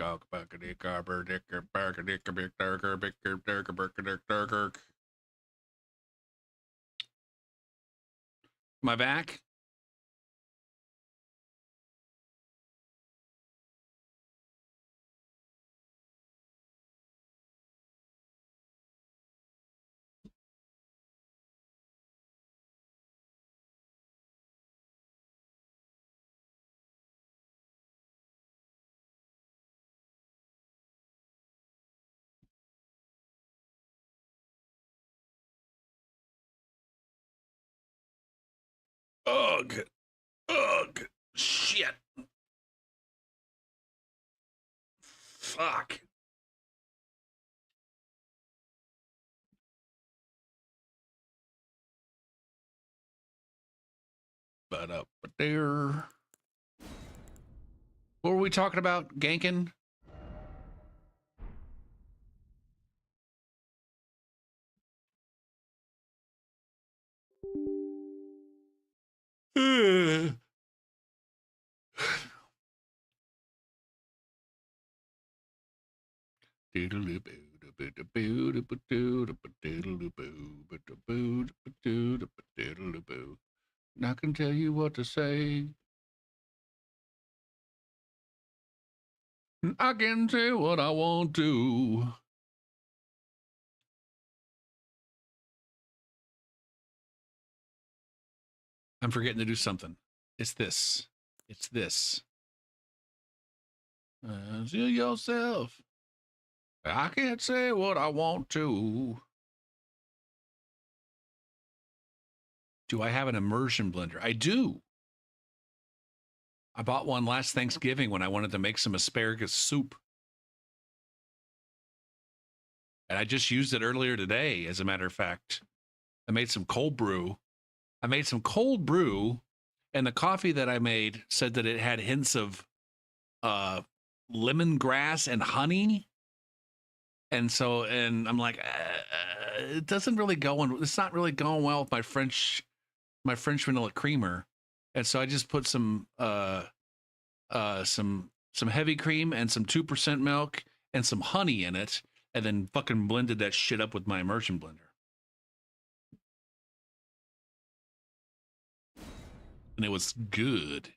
Am I back? Ugh. Ugh. Shit. Fuck. But up there. What were we talking about? Ganking? I can tell you what to say. I can say what I want to. I'm forgetting to do something. It's this. It's this. See yourself. I can't say what I want to. Do I have an immersion blender? I do. I bought one last Thanksgiving when I wanted to make some asparagus soup. And I just used it earlier today, as a matter of fact. I made some cold brew. And the coffee that I made said that it had hints of lemongrass and honey. And I'm like, it doesn't really go on. It's not really going well with my French vanilla creamer. And so I just put some heavy cream and some 2% milk and some honey in it, and then fucking blended that shit up with my immersion blender. And it was good.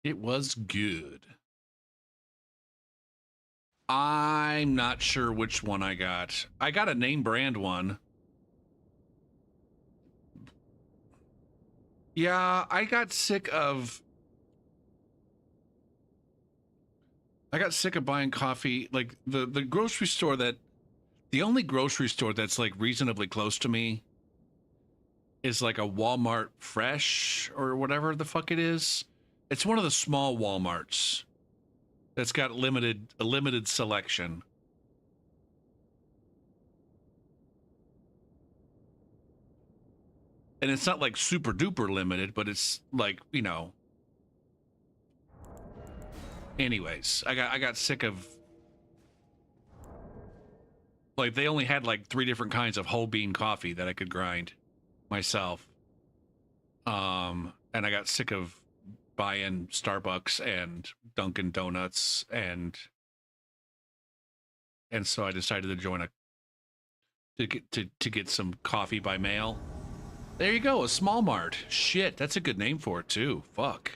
It was good. I'm not sure which one I got. I got a name brand one. Yeah, I got sick of buying coffee. Like the grocery store the only grocery store that's like reasonably close to me is like a Walmart Fresh or whatever the fuck it is. It's one of the small Walmarts that's got a limited selection. And it's not like super duper limited, but it's like, you know. Anyways, I got sick of, like, they only had like 3 different kinds of whole bean coffee that I could grind myself. And I got sick of buying Starbucks and Dunkin' Donuts, and so I decided to join to get some coffee by mail. There you go, a small mart. Shit, that's a good name for it too. Fuck.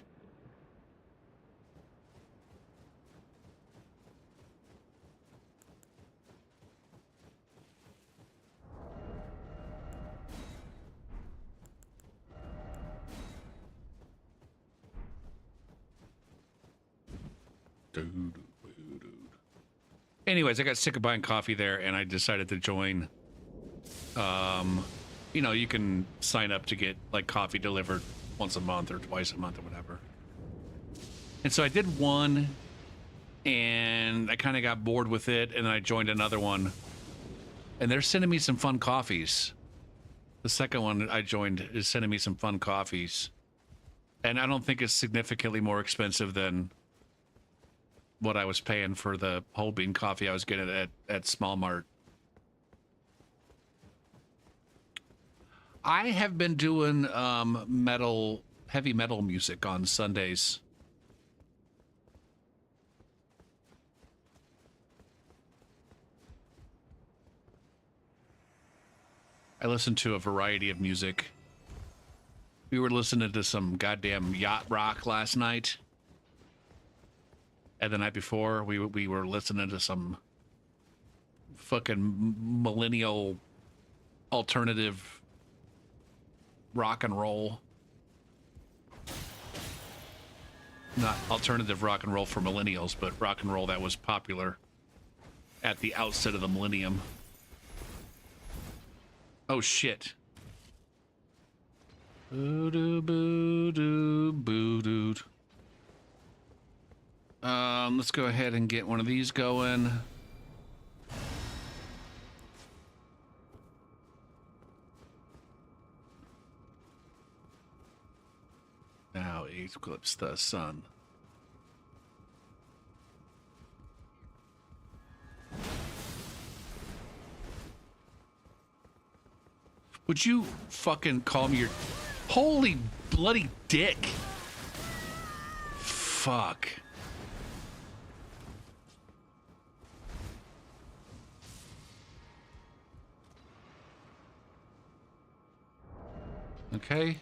Anyways, I got sick of buying coffee there, and I decided to join. You know, you can sign up to get like coffee delivered once a month or twice a month or whatever. And so I did one, and I kind of got bored with it, and then I joined another one. And they're sending me some fun coffees. The second one I joined is sending me some fun coffees. And I don't think it's significantly more expensive than what I was paying for the whole bean coffee I was getting at Small Mart. I have been doing heavy metal music on Sundays. I listen to a variety of music. We were listening to some goddamn yacht rock last night. And the night before, we were listening to some fucking millennial alternative rock and roll. Not alternative rock and roll for millennials, but rock and roll that was popular at the outset of the millennium. Oh shit. Boo-doo, boo-doo, boo-doo. Let's go ahead and get one of these going. Now eclipse the sun. Would you fucking call me your... Holy bloody dick. Fuck. Okay.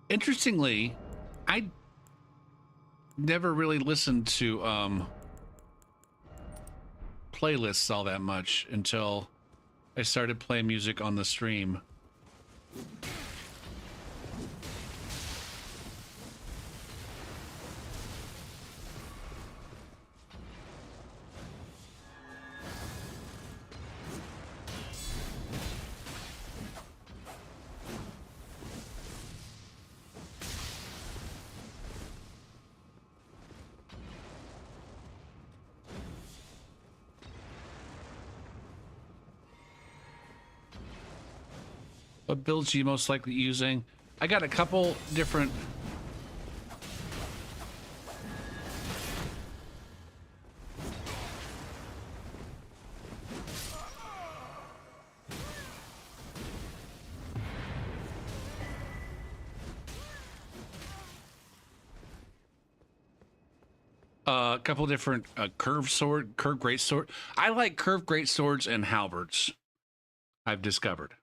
Interestingly, I never really listened to playlists all that much until I started playing music on the stream. What builds are you most likely using? I got a couple different... A couple different curved greatsword. I like curved greatswords and halberds, I've discovered.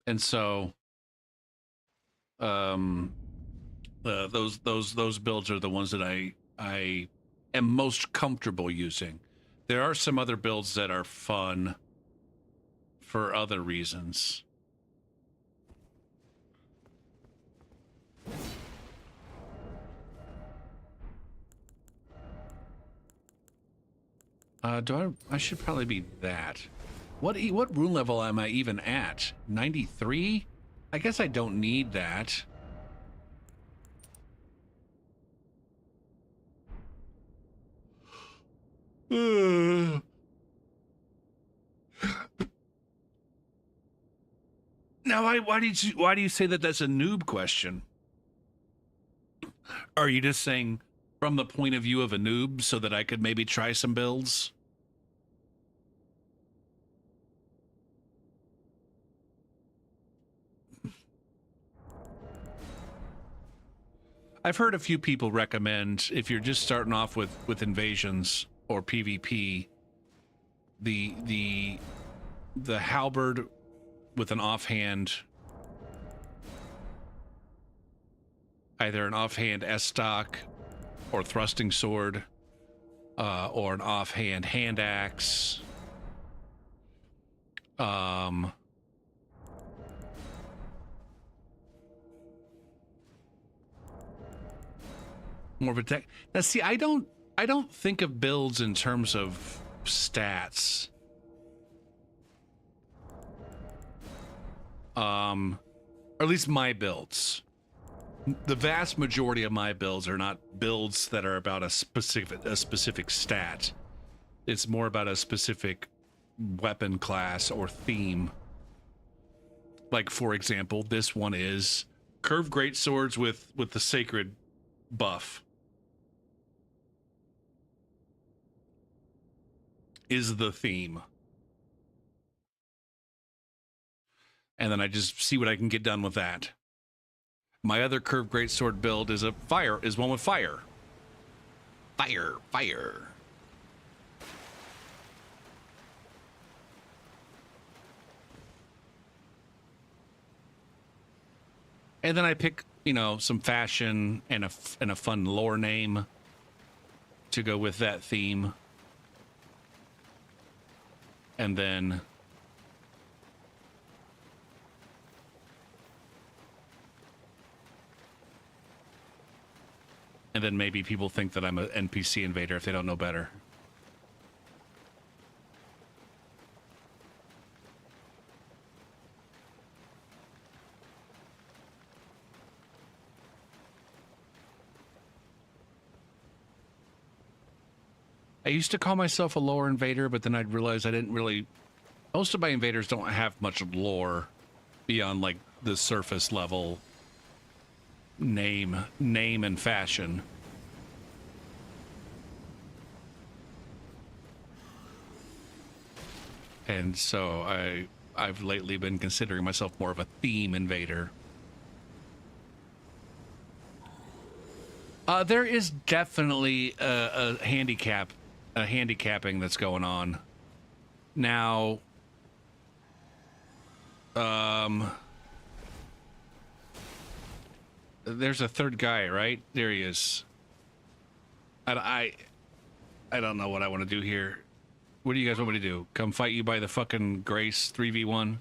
And so, those builds are the ones that I am most comfortable using. There are some other builds that are fun for other reasons. I should probably be that. What rune level am I even at? 93? I guess I don't need that. Now, why do you say that that's a noob question? Are you just saying from the point of view of a noob so that I could maybe try some builds? I've heard a few people recommend, if you're just starting off with invasions or PvP, the halberd with an offhand, either an offhand S-stock or thrusting sword, or an offhand hand axe. More of a tech. Now, see, I don't think of builds in terms of stats. Or at least my builds. The vast majority of my builds are not builds that are about a specific stat. It's more about a specific weapon class or theme. Like, for example, this one is curved greatswords with the sacred buff. Is the theme. And then I just see what I can get done with that. My other curved greatsword build is one with fire. Fire. And then I pick, you know, some fashion and a fun lore name to go with that theme. And then maybe people think that I'm an NPC invader if they don't know better. I used to call myself a lore invader, but then I'd realize I didn't really... Most of my invaders don't have much lore beyond, like, the surface level name and fashion. And so I've lately been considering myself more of a theme invader. There is definitely a handicapping that's going on now. There's a third guy, right? There he is. I don't know what I want to do here. What do you guys want me to do? Come fight you by the fucking Grace 3v1?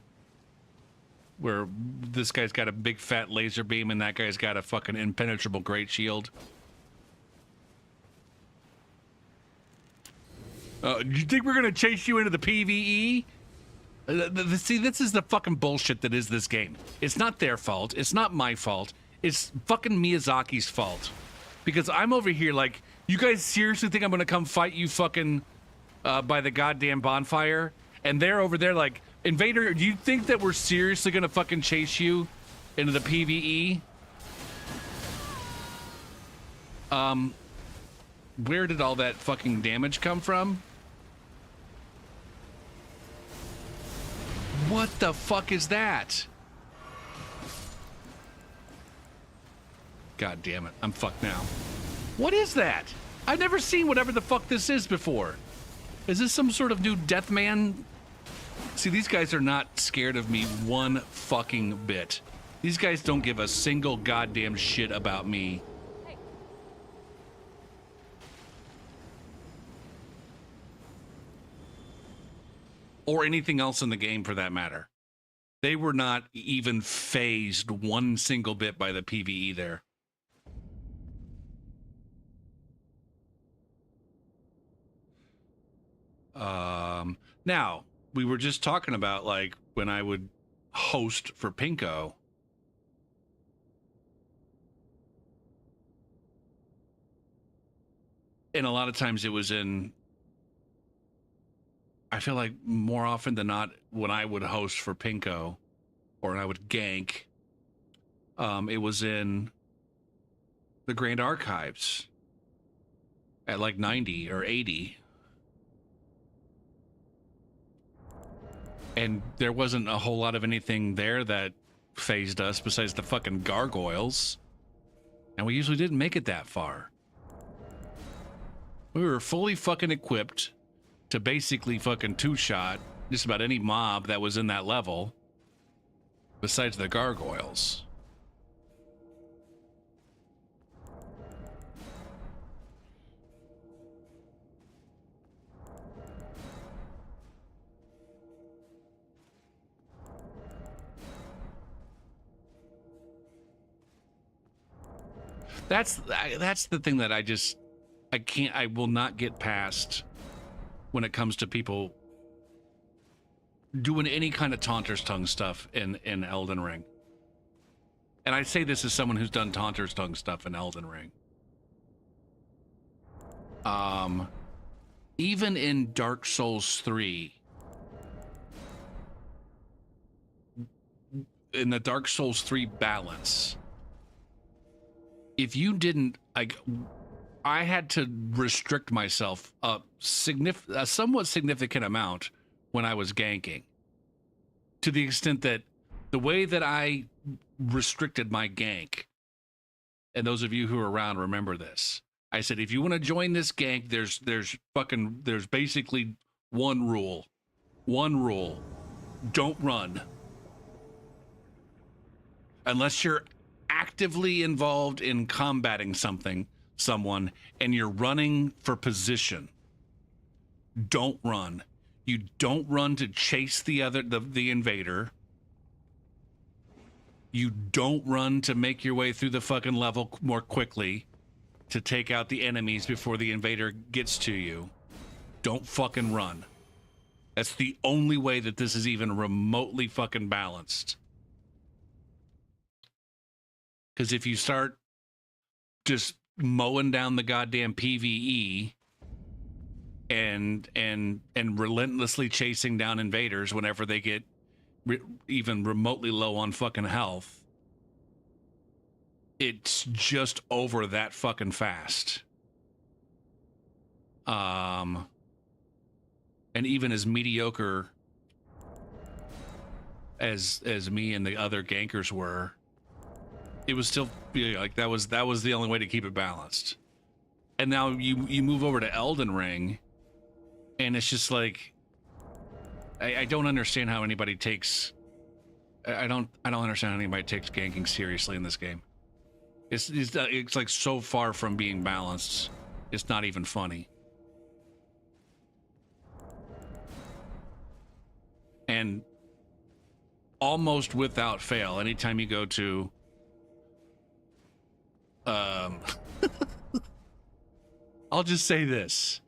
Where this guy's got a big fat laser beam and that guy's got a fucking impenetrable great shield. Do you think we're gonna chase you into the PvE? See, this is the fucking bullshit that is this game. It's not their fault. It's not my fault. It's fucking Miyazaki's fault. Because I'm over here like, you guys seriously think I'm gonna come fight you fucking by the goddamn bonfire? And they're over there like, Invader, do you think that we're seriously gonna fucking chase you into the PvE? Where did all that fucking damage come from? What the fuck is that? God damn it, I'm fucked now. What is that? I've never seen whatever the fuck this is before. Is this some sort of new Deathman? See, these guys are not scared of me one fucking bit. These guys don't give a single goddamn shit about me. Or anything else in the game for that matter. They were not even phased one single bit by the PvE there. Now, we were just talking about, like, when I would host for Pinko. And a lot of times it was in... I feel like more often than not, when I would host for Pinko, or I would gank, it was in the Grand Archives at like 90 or 80. And there wasn't a whole lot of anything there that phased us besides the fucking gargoyles. And we usually didn't make it that far. We were fully fucking equipped to basically fucking two-shot just about any mob that was in that level besides the gargoyles. That's the thing that I will not get past when it comes to people doing any kind of Taunter's Tongue stuff in Elden Ring. And I say this as someone who's done Taunter's Tongue stuff in Elden Ring. Even in Dark Souls 3, in the Dark Souls 3 balance, if you didn't, like, I had to restrict myself a somewhat significant amount when I was ganking, to the extent that the way that I restricted my gank, and those of you who are around remember this, I said, if you want to join this gank, there's basically one rule. Don't run. Unless you're actively involved in combating someone, and you're running for position, don't run. You don't run to chase the invader. You don't run to make your way through the fucking level more quickly to take out the enemies before the invader gets to you. Don't fucking run. That's the only way that this is even remotely fucking balanced. Because if you start just mowing down the goddamn PvE and relentlessly chasing down invaders whenever they get even remotely low on fucking health, it's just over that fucking fast. And even as mediocre as me and the other gankers were, it was still, like, that was the only way to keep it balanced. And now you move over to Elden Ring, and it's just like, I don't understand how anybody takes, I don't understand how anybody takes ganking seriously in this game. It's like so far from being balanced, it's not even funny. And almost without fail, anytime you go to I'll just say this.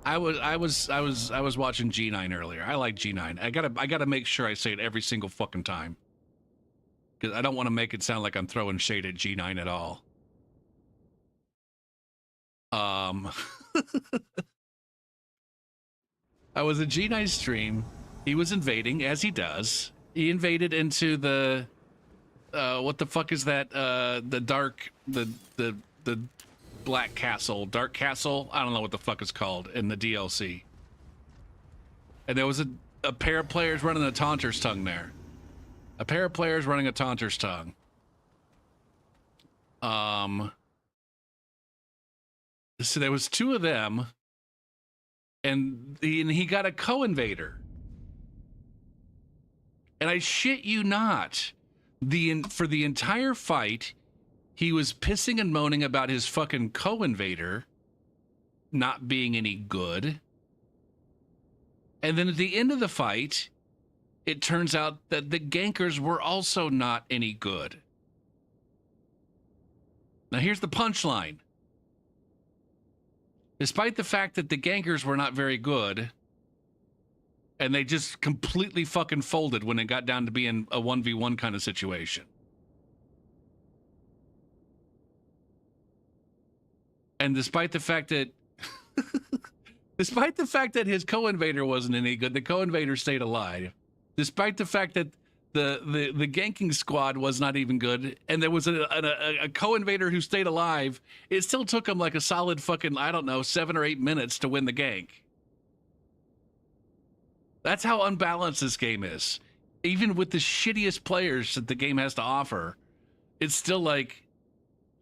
I was watching G9 earlier. I like G9. I gotta make sure I say it every single fucking time, because I don't want to make it sound like I'm throwing shade at G9 at all. I was at G9's stream. He was invading, as he does. He invaded into the what the fuck is that? The Black Castle, Dark Castle. I don't know what the fuck it's called in the DLC. And there was a pair of players running a Taunter's Tongue there. A pair of players running a Taunter's Tongue. So there was two of them, and he got a co-invader. And I shit you not, for the entire fight, he was pissing and moaning about his fucking co-invader not being any good. And then at the end of the fight, it turns out that the gankers were also not any good. Now here's the punchline. Despite the fact that the gankers were not very good, and they just completely fucking folded when it got down to being a 1v1 kind of situation. And despite the fact that his co-invader wasn't any good, the co-invader stayed alive. Despite the fact that the ganking squad was not even good, and there was a co-invader who stayed alive, it still took him like a solid fucking, I don't know, 7 or 8 minutes to win the gank. That's how unbalanced this game is. Even with the shittiest players that the game has to offer, it's still like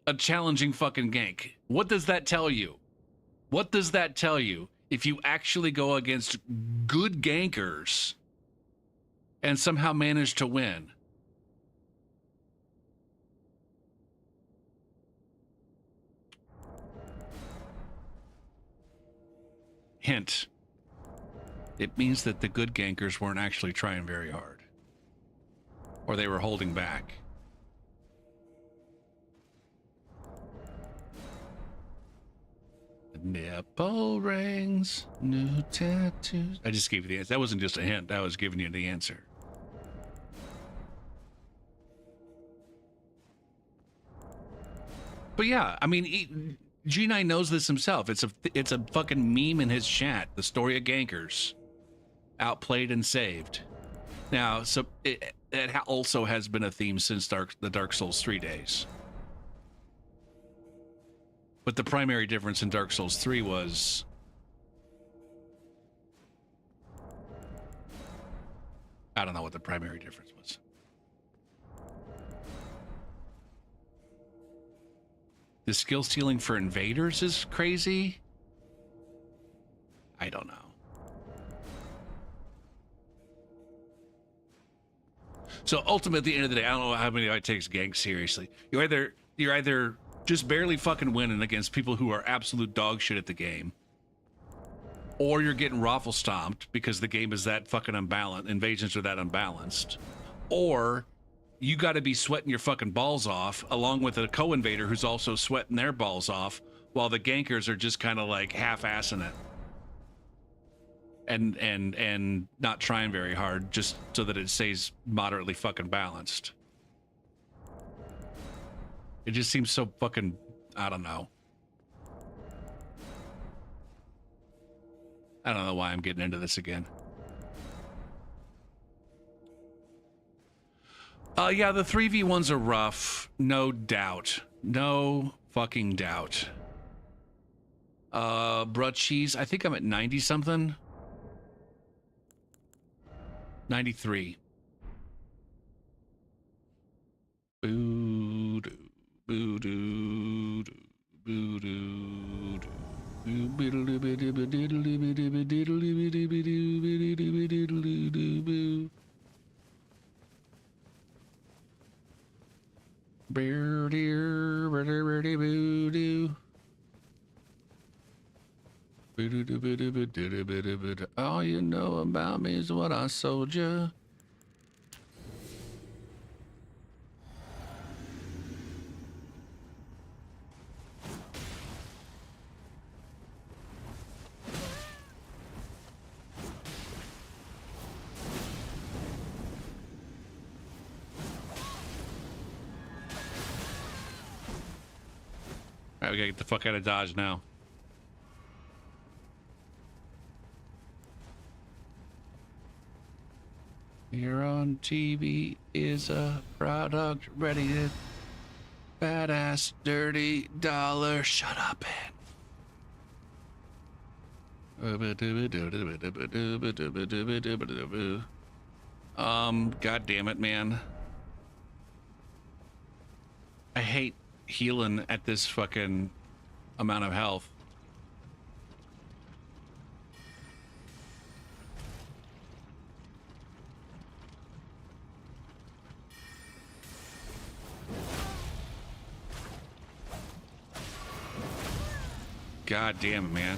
a challenging fucking gank. What does that tell you? What does that tell you if you actually go against good gankers and somehow manage to win? Hint. It means that the good gankers weren't actually trying very hard. Or they were holding back. Nipple rings, new tattoos. I just gave you the answer. That wasn't just a hint. I was giving you the answer. But yeah, I mean, G9 knows this himself. It's a fucking meme in his chat. The story of gankers, outplayed and saved. Now, so it also has been a theme since the Dark Souls 3 days. But the primary difference in Dark Souls 3 was I don't know what the primary difference was. The skill stealing for invaders is crazy. I don't know. So ultimately, at the end of the day, I don't know how many takes gank seriously. You're either just barely fucking winning against people who are absolute dog shit at the game, or you're getting raffle stomped because the game is that fucking unbalanced, invasions are that unbalanced, or you got to be sweating your fucking balls off along with a co-invader who's also sweating their balls off while the gankers are just kind of like half-assing it and not trying very hard just so that it stays moderately fucking balanced. It just seems so fucking, I don't know. I don't know why I'm getting into this again. Yeah, the 3v1s are rough. No doubt. No fucking doubt. Bruh cheese, I think I'm at 90 something. 93. Boo doo, boo doo, boo doo, boo. All you know about me is what I sold you. All right, we gotta get the fuck out of Dodge now. Here on TV is a product ready to badass dirty dollar. Shut up, man. God damn it, man. I hate healing at this fucking amount of health. God damn it, man.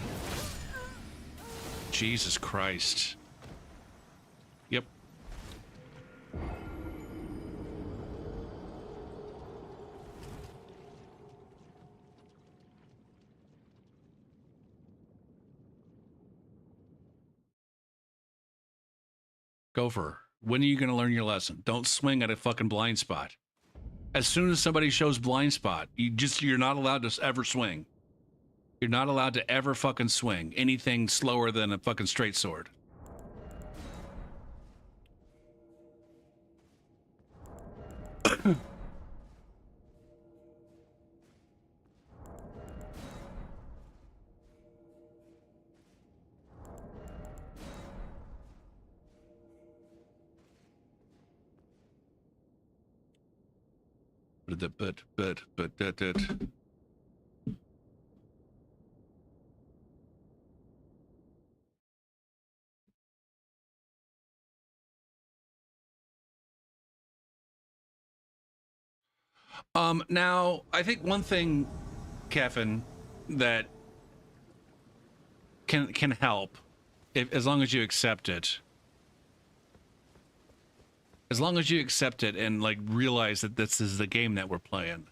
Jesus Christ. Yep. Gopher, when are you going to learn your lesson? Don't swing at a fucking blind spot. As soon as somebody shows blind spot, you're not allowed to ever swing. You're not allowed to ever fucking swing anything slower than a fucking straight sword. but. Now, I think one thing, Kevin, that can help, as long as you accept it. As long as you accept it and like realize that this is the game that we're playing.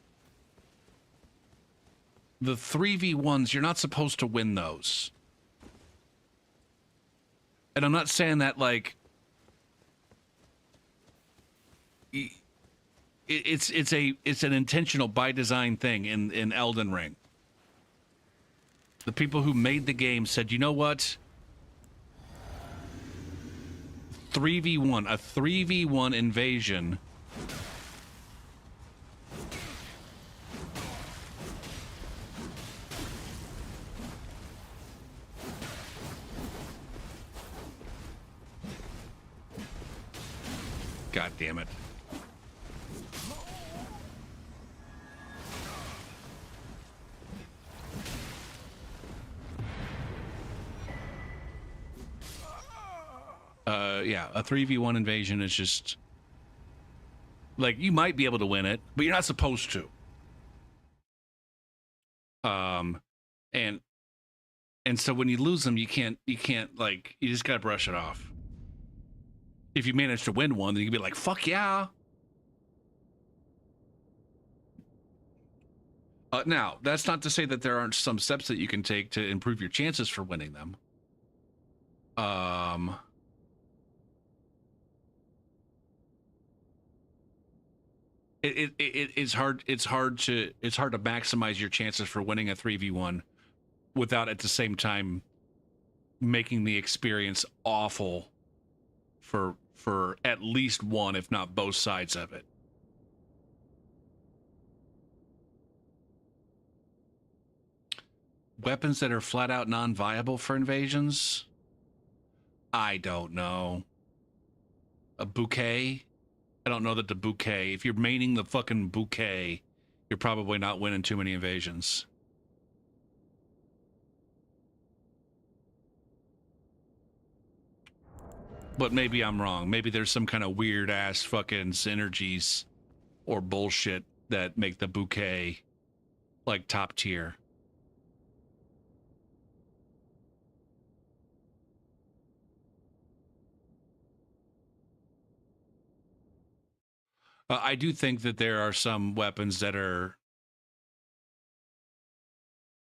The 3v1s, you're not supposed to win those. And I'm not saying that like it's an intentional by design thing in Elden Ring. The people who made the game said, you know what? 3v1, a 3v1 invasion. God damn it. Yeah, a 3v1 invasion is just like, you might be able to win it, but you're not supposed to. And so when you lose them, you can't like, you just gotta brush it off. If you manage to win one, then you can be like, fuck yeah. Now, that's not to say that there aren't some steps that you can take to improve your chances for winning them. It's hard to maximize your chances for winning a 3v1 without at the same time making the experience awful for at least one, if not both sides of it. Weapons that are flat out non-viable for invasions? I don't know. A bouquet? I don't know that the bouquet, if you're maining the fucking bouquet, you're probably not winning too many invasions. But maybe I'm wrong. Maybe there's some kind of weird ass fucking synergies or bullshit that make the bouquet like top tier. I do think that there are some weapons that are,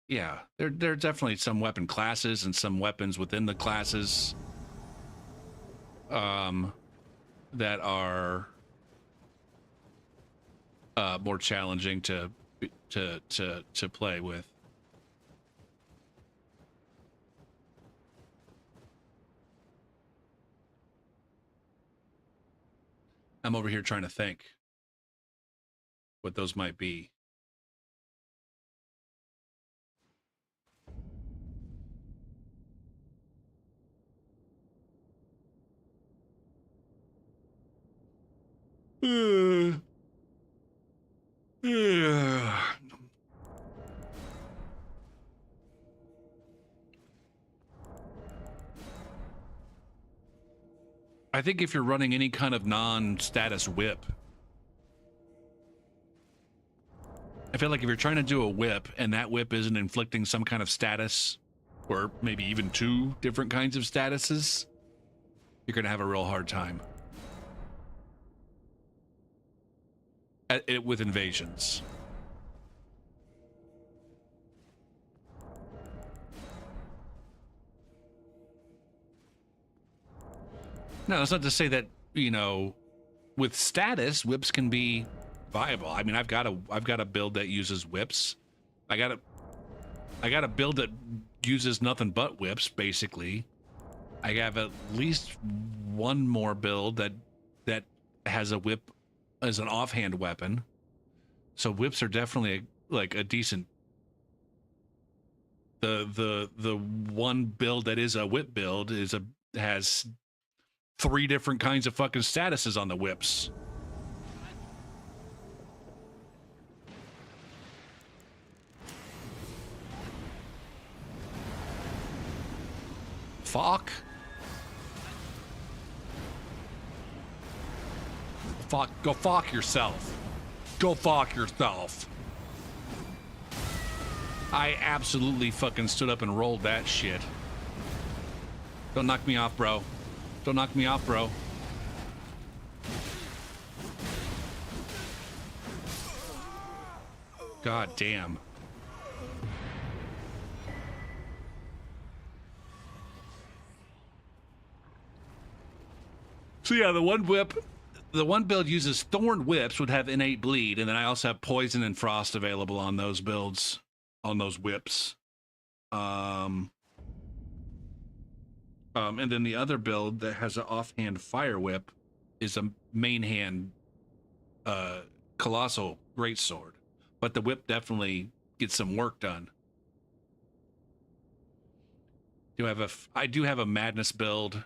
yeah, there are definitely some weapon classes and some weapons within the classes that are more challenging to play with. I'm over here trying to think what those might be. I think if you're running any kind of non-status whip, I feel like if you're trying to do a whip and that whip isn't inflicting some kind of status, or maybe even two different kinds of statuses, you're going to have a real hard time with invasions. No, that's not to say that, you know, with status, whips can be viable. I mean, I've got a build that uses whips. I got a build that uses nothing but whips, basically. I have at least one more build that has a whip as an offhand weapon. So whips are definitely like a decent. The one build that is a whip build has 3 different kinds of fucking statuses on the whips. Fuck. Fuck. Go fuck yourself. Go fuck yourself. I absolutely fucking stood up and rolled that shit. Don't knock me off, bro. Don't knock me off, bro. God damn. So yeah, the one whip the one build uses Thorn Whips, would have innate bleed, and then I also have Poison and Frost available on those builds, on those whips. And then the other build that has an offhand Fire Whip is a main hand Colossal Greatsword, but the whip definitely gets some work done. I do have a Madness build.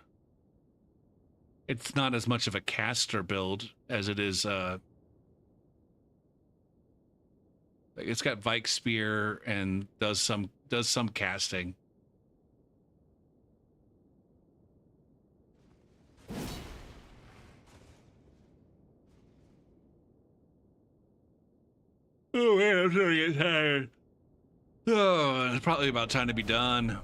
It's not as much of a caster build as it is. It's got Vike Spear and does some casting. Oh man, I'm starting to get tired. Oh, it's probably about time to be done.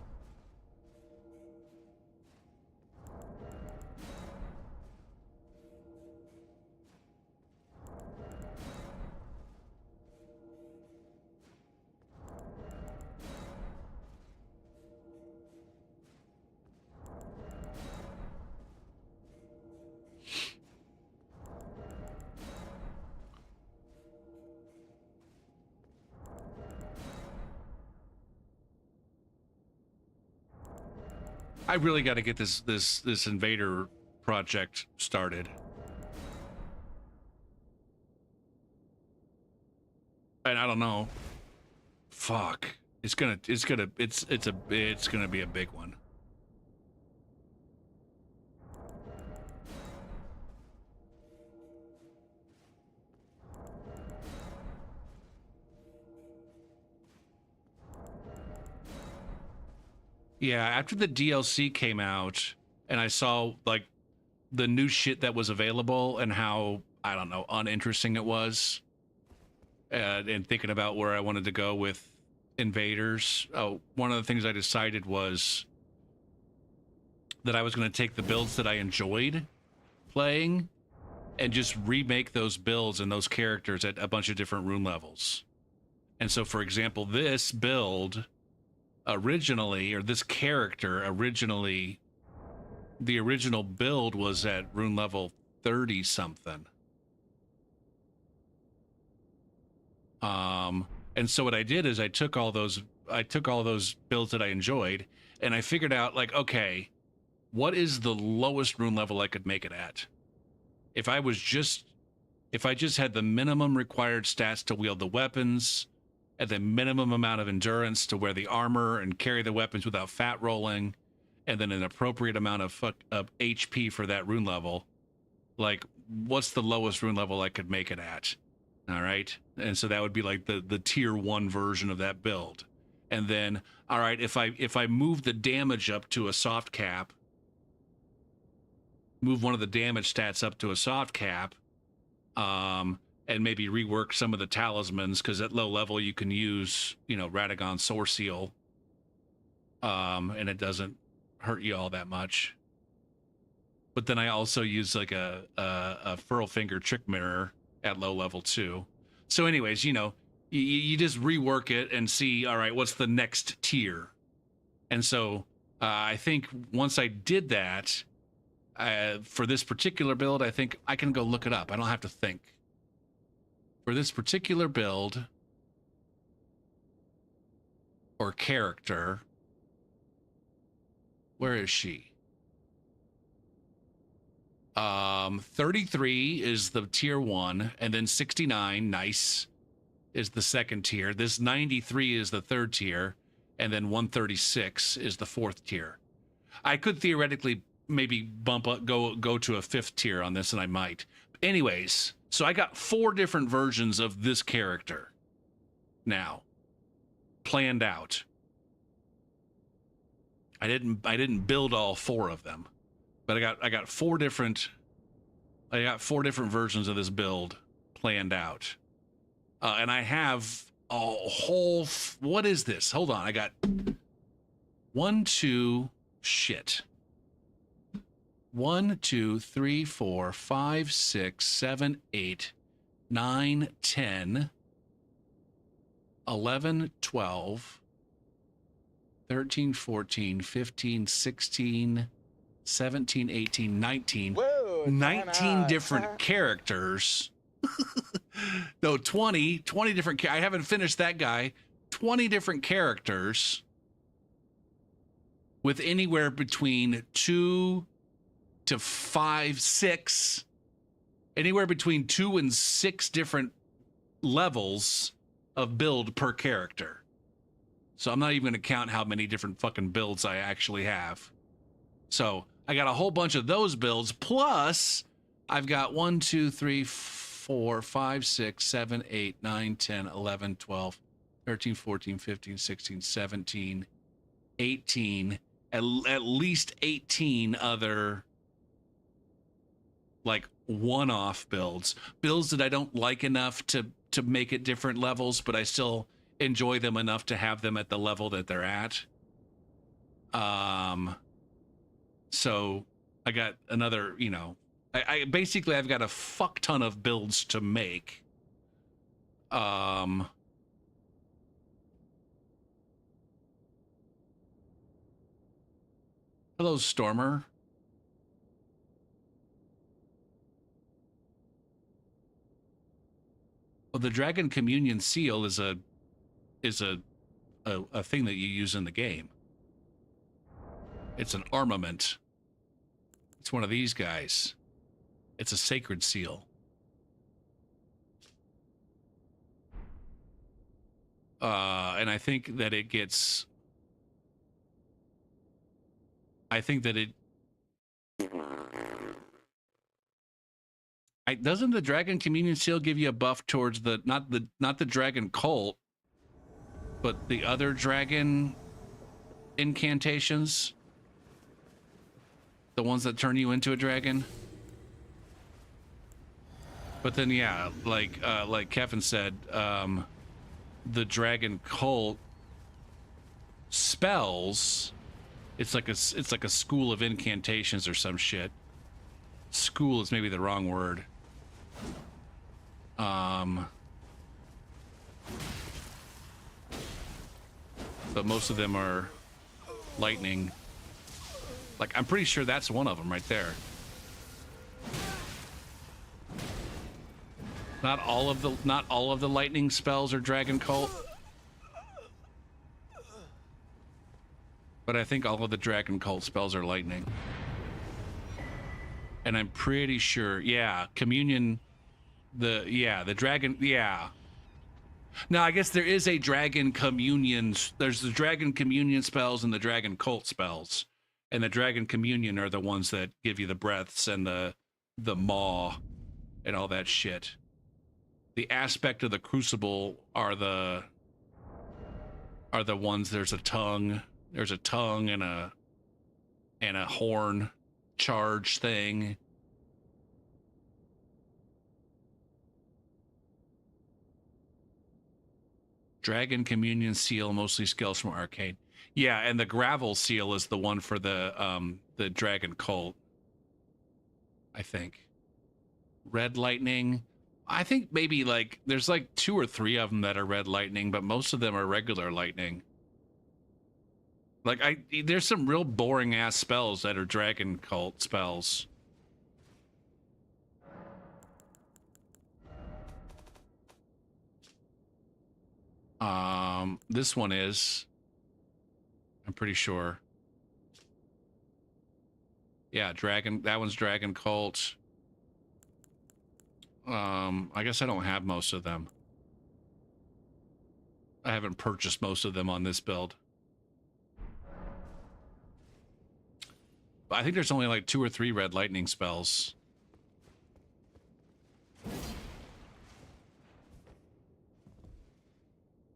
I really got to get this invader project started. And I don't know. Fuck. It's gonna be a big one. Yeah, after the DLC came out and I saw like the new shit that was available and how, I don't know, uninteresting it was, and thinking about where I wanted to go with invaders, one of the things I decided was that I was going to take the builds that I enjoyed playing and just remake those builds and those characters at a bunch of different rune levels. And so, for example, this build originally, or this character originally, the original build was at rune level 30 something. And so what I did is I took all those builds that I enjoyed and I figured out, like, okay, what is the lowest rune level I could make it at? If I just had the minimum required stats to wield the weapons, at the minimum amount of endurance to wear the armor and carry the weapons without fat rolling, and then an appropriate amount of HP for that rune level, like, what's the lowest rune level I could make it at? All right. And so that would be like the tier 1 version of that build. And then, all right, if I move the damage up to a soft cap, move one of the damage stats up to a soft cap, and maybe rework some of the talismans, because at low level you can use, Radagon Source Seal, and it doesn't hurt you all that much. But then I also use like a Furl Finger Trick Mirror at low level too. So anyways, you just rework it and see, all right, what's the next tier? And so I think once I did that, for this particular build, I think I can go look it up. I don't have to think. For this particular build or character, where is she? 33 is the tier 1, and then 69, nice, is the second tier. This 93 is the third tier, and then 136 is the fourth tier. I could theoretically maybe bump up, go to a fifth tier on this, and I might. Anyways, so I got 4 different versions of this character now planned out. I didn't build all 4 of them, but I got 4 different versions of this build planned out, and I have a whole. What is this? Hold on, I got 1, 2, 3, 4, 5, 6, 7, 8, 9, 10, 11, 12, 13, 14, 15, 16, 17, 18, 19. Whoa, 19 different characters. No, 20 different. I haven't finished that guy. 20 different characters with anywhere between 2 to 5, 6, anywhere between 2 and 6 different levels of build per character. So I'm not even going to count how many different fucking builds I actually have. So I got a whole bunch of those builds, plus I've got 1, 2, 3, 4, 5, 6, 7, 8, 9, 10, 11, 12, 13, 14, 15, 16, 17, 18, at least 18 other like one-off builds that I don't like enough to make it different levels, but I still enjoy them enough to have them at the level that they're at. So I got another, you know, I basically I've got a fuck ton of builds to make. Hello, Stormer. Well, the Dragon Communion Seal is a thing that you use in the game. It's an armament. It's one of these guys. It's a sacred seal. And I think that it gets... I think that it... doesn't the Dragon Communion Seal give you a buff towards the... Not the Dragon Cult, but the other dragon incantations? The ones that turn you into a dragon? But then, yeah, like Kevin said, the Dragon Cult spells, it's like a school of incantations or some shit. School is maybe the wrong word. But most of them are lightning. Like, I'm pretty sure that's one of them right there. Not all of the lightning spells are Dragon Cult. But I think all of the Dragon Cult spells are lightning. And I'm pretty sure, yeah, Communion, the Dragon, yeah. Now, I guess there is a Dragon Communion, there's the Dragon Communion spells and the Dragon Cult spells. And the Dragon Communion are the ones that give you the breaths and the maw and all that shit. The aspect of the Crucible are the ones, there's a tongue and a horn charge thing. Dragon Communion Seal, mostly skills from Arcane. Yeah, and the Gravel Seal is the one for the Dragon Cult, I think. Red Lightning. I think maybe like there's like 2 or 3 of them that are Red Lightning, but most of them are regular lightning. Like there's some real boring ass spells that are Dragon Cult spells. This one is, I'm pretty sure. Yeah, that one's Dragon Cult. I guess I don't have most of them. I haven't purchased most of them on this build. But I think there's only like 2 or 3 Red Lightning spells.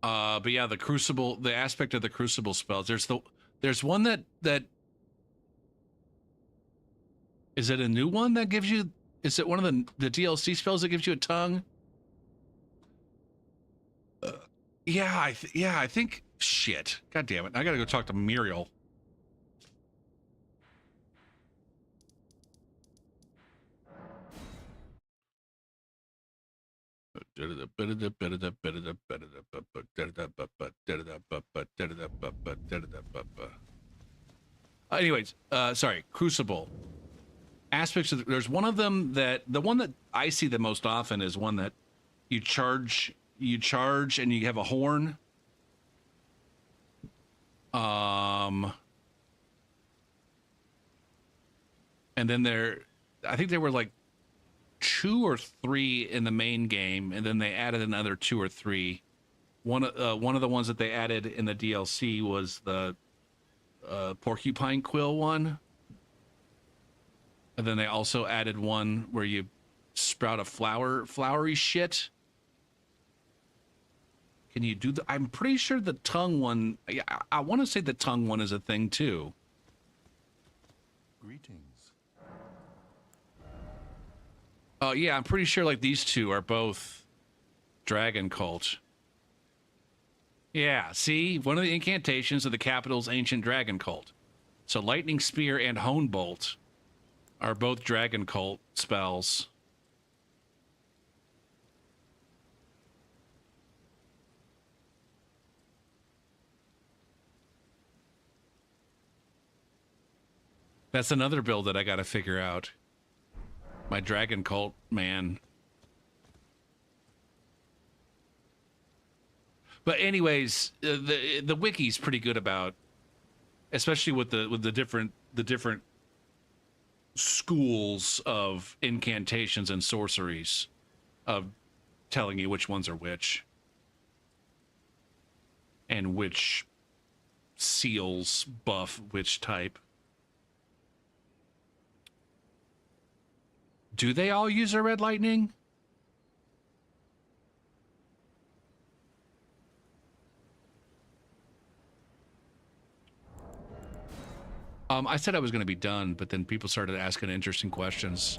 But yeah, the Crucible, the aspect of the Crucible spells, there's one that is it a new one that gives you, is it one of the DLC spells that gives you a tongue? Yeah, I think, shit. God damn it. I gotta go talk to Muriel. Anyways, sorry, Crucible. aspects of there's one of them that the one that I see the most often is one that you charge and you have a horn. And then I think there were like 2 or 3 in the main game, and then they added another 2 or 3. One of the ones that they added in the DLC was the porcupine quill one. And then they also added one where you sprout a flowery shit. Can you do the? I'm pretty sure the tongue one. I want to say the tongue one is a thing too. Greetings. Oh yeah, I'm pretty sure like these two are both dragon cult. Yeah, see, one of the incantations of the capital's ancient dragon cult. So lightning spear and hone bolt are both dragon cult spells. That's another build that I got to figure out. My dragon cult, man. But anyways, the wiki's pretty good about, especially with the different schools of incantations and sorceries, of telling you which ones are which, and which seals buff which type. Do they all use a red lightning? I said I was going to be done, but then people started asking interesting questions.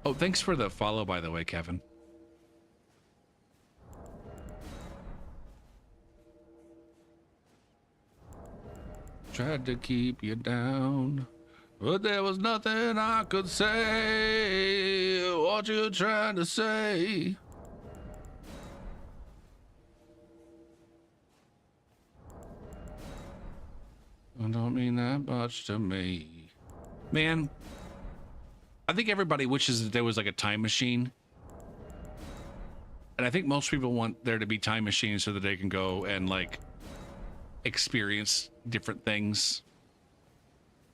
Oh, thanks for the follow, by the way, Kevin. Tried to keep you down, but there was nothing I could say. What you trying to say? I don't mean that much to me. Man, I think everybody wishes that there was like a time machine. And I think most people want there to be time machines so that they can go and like experience different things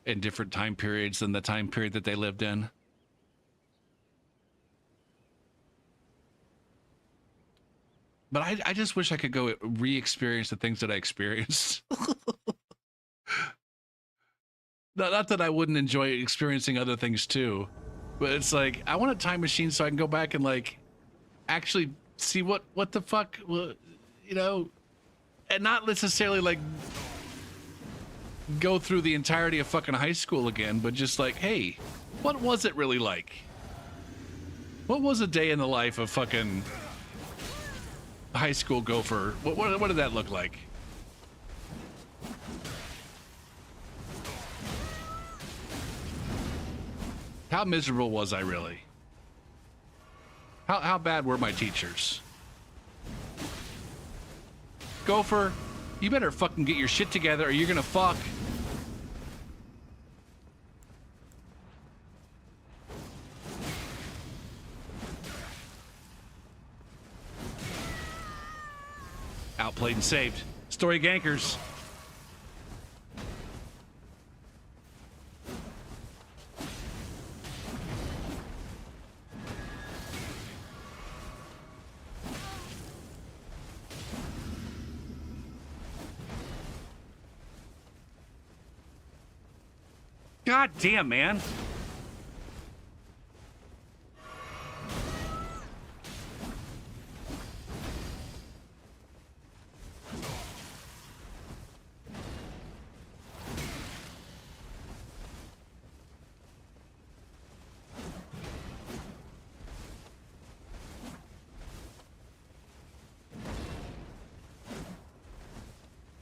in different time periods than the time period that they lived in. But I just wish I could go re-experience the things that I experienced. Not that I wouldn't enjoy experiencing other things too, but it's like I want a time machine so I can go back and like actually see what the fuck, you know, and not necessarily like go through the entirety of fucking high school again, but just like, hey, what was it really like? What was a day in the life of fucking high school gopher? What did that look like? How miserable was I really? How bad were my teachers? Gopher, you better fucking get your shit together or you're gonna fuck. Outplayed and saved. Story gankers. God damn, man.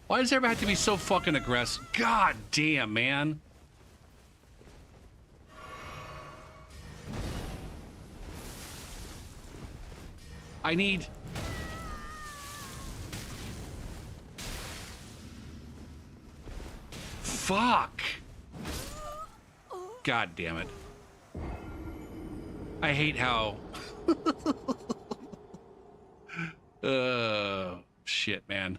Why does everybody have to be so fucking aggressive? God damn, man. I need... fuck. God damn it. I hate how... shit, man.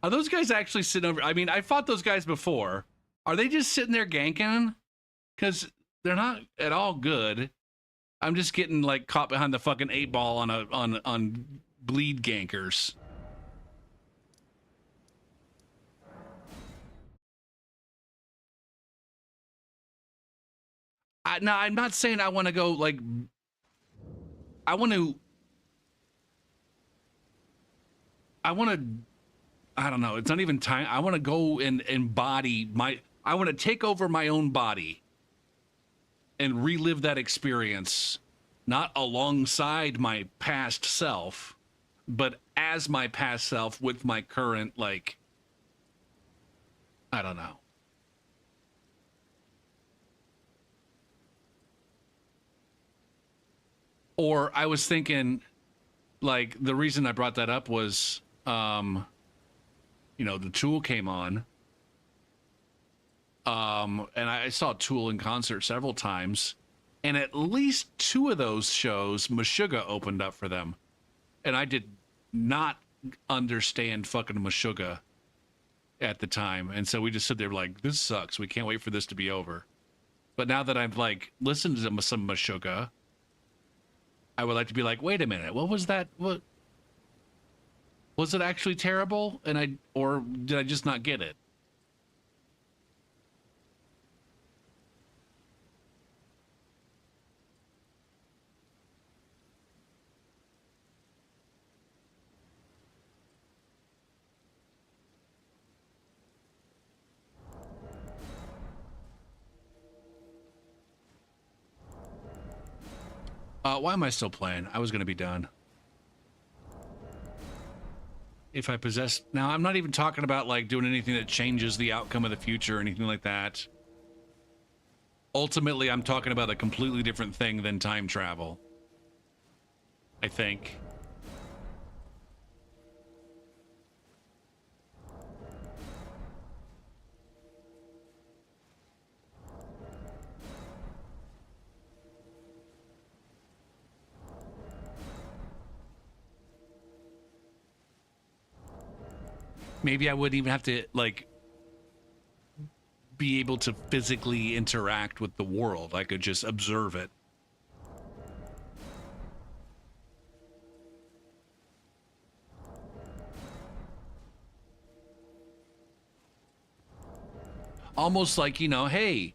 Are those guys actually sitting over... I mean, I fought those guys before. Are they just sitting there ganking? Because they're not at all good. I'm just getting, like, caught behind the fucking 8-ball on bleed gankers. Now, I'm not saying I want to go, like... I want to... I don't know. It's not even time. I want to go and embody my... I want to take over my own body and relive that experience, not alongside my past self, but as my past self with my current, like... I don't know. Or I was thinking, like, the reason I brought that up was, you know, the Tool came on. And I saw Tool in concert several times. And at least 2 of those shows, Meshuggah opened up for them. And I did not understand fucking Meshuggah at the time. And so we just stood there like, this sucks. We can't wait for this to be over. But now that I've, like, listened to some Meshuggah, I would like to be like, wait a minute, what was that? What was it actually terrible? Or did I just not get it? Why am I still playing? I was going to be done. If I possess... Now, I'm not even talking about, like, doing anything that changes the outcome of the future or anything like that. Ultimately, I'm talking about a completely different thing than time travel. I think. Maybe I wouldn't even have to, like, be able to physically interact with the world. I could just observe it. Almost like, you know, hey,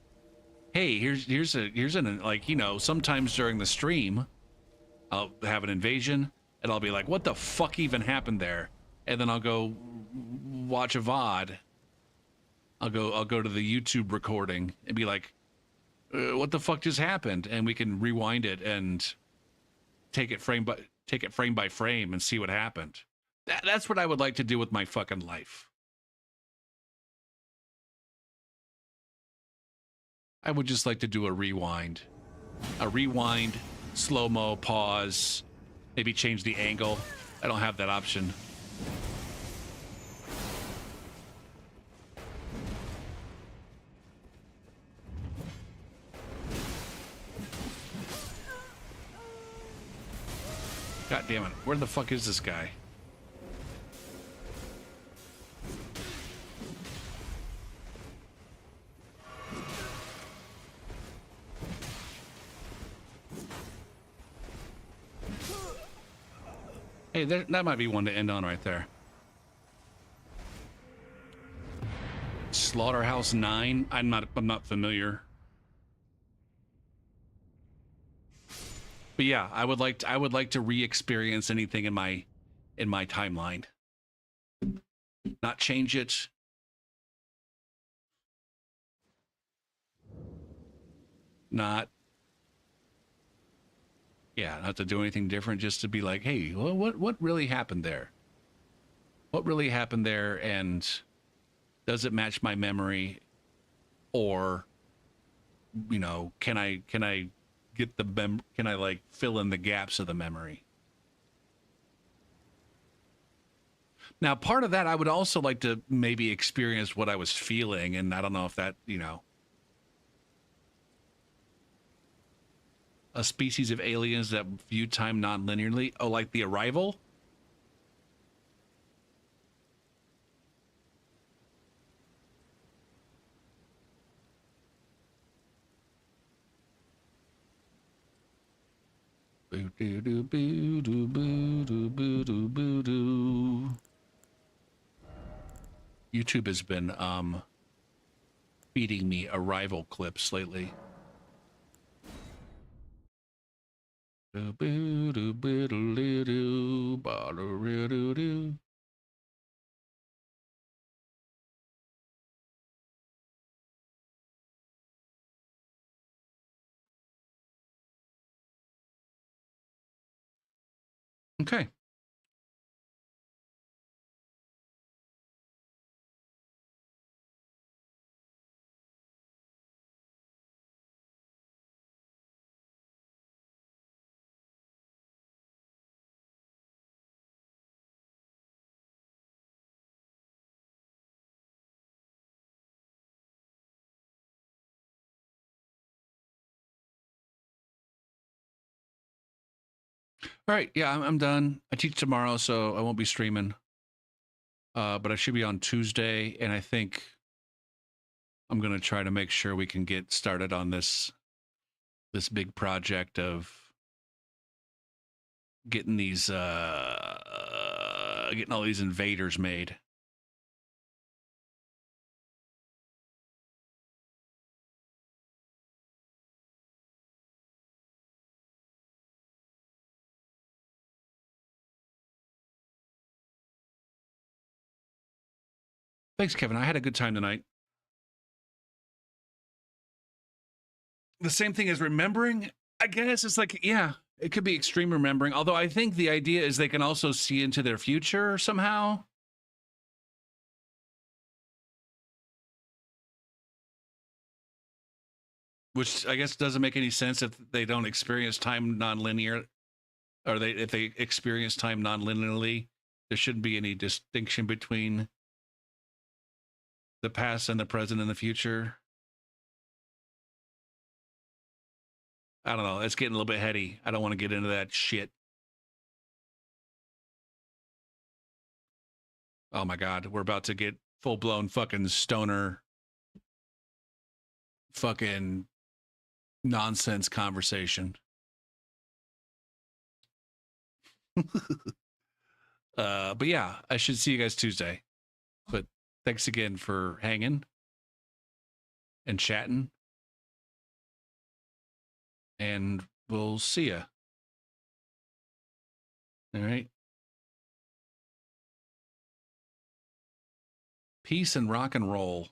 here's an, like, you know, sometimes during the stream, I'll have an invasion, and I'll be like, what the fuck even happened there? And then I'll go watch a VOD. I'll go to the YouTube recording and be like, what the fuck just happened? And we can rewind it and take it frame by frame and see what happened. That's what I would like to do with my fucking life. I would just like to do a rewind. A rewind, slow-mo, pause, maybe change the angle. I don't have that option. God damn it. Where the fuck is this guy? Hey, that might be one to end on right there. Slaughterhouse 9? I'm not familiar. But yeah, I would like to re-experience anything in my timeline. Not change it. Not to do anything different, just to be like, hey, what really happened there? What really happened there, and does it match my memory? Or, you know, can I get can I, like, fill in the gaps of the memory? Now, part of that, I would also like to maybe experience what I was feeling, and I don't know if that, a species of aliens that view time non-linearly. Oh, like the Arrival? Boo doo doo boo doo boo doo boo doo boo doo. YouTube has been feeding me Arrival clips lately. Doo boo doo boo doo doo doo ba doo doo doo. Okay. All right. Yeah, I'm done. I teach tomorrow, so I won't be streaming. But I should be on Tuesday, and I think I'm going to try to make sure we can get started on this big project of getting these getting all these invaders made. Thanks, Kevin. I had a good time tonight. The same thing as remembering, I guess. It's like, yeah, it could be extreme remembering. Although I think the idea is they can also see into their future somehow. Which I guess doesn't make any sense if they don't experience time nonlinear, or if they experience time nonlinearly. There shouldn't be any distinction between the past and the present and the future. I don't know. It's getting a little bit heady. I don't want to get into that shit. Oh my God. We're about to get full blown fucking stoner fucking nonsense conversation. But yeah, I should see you guys Tuesday. But thanks again for hanging and chatting. And we'll see ya. All right. Peace and rock and roll.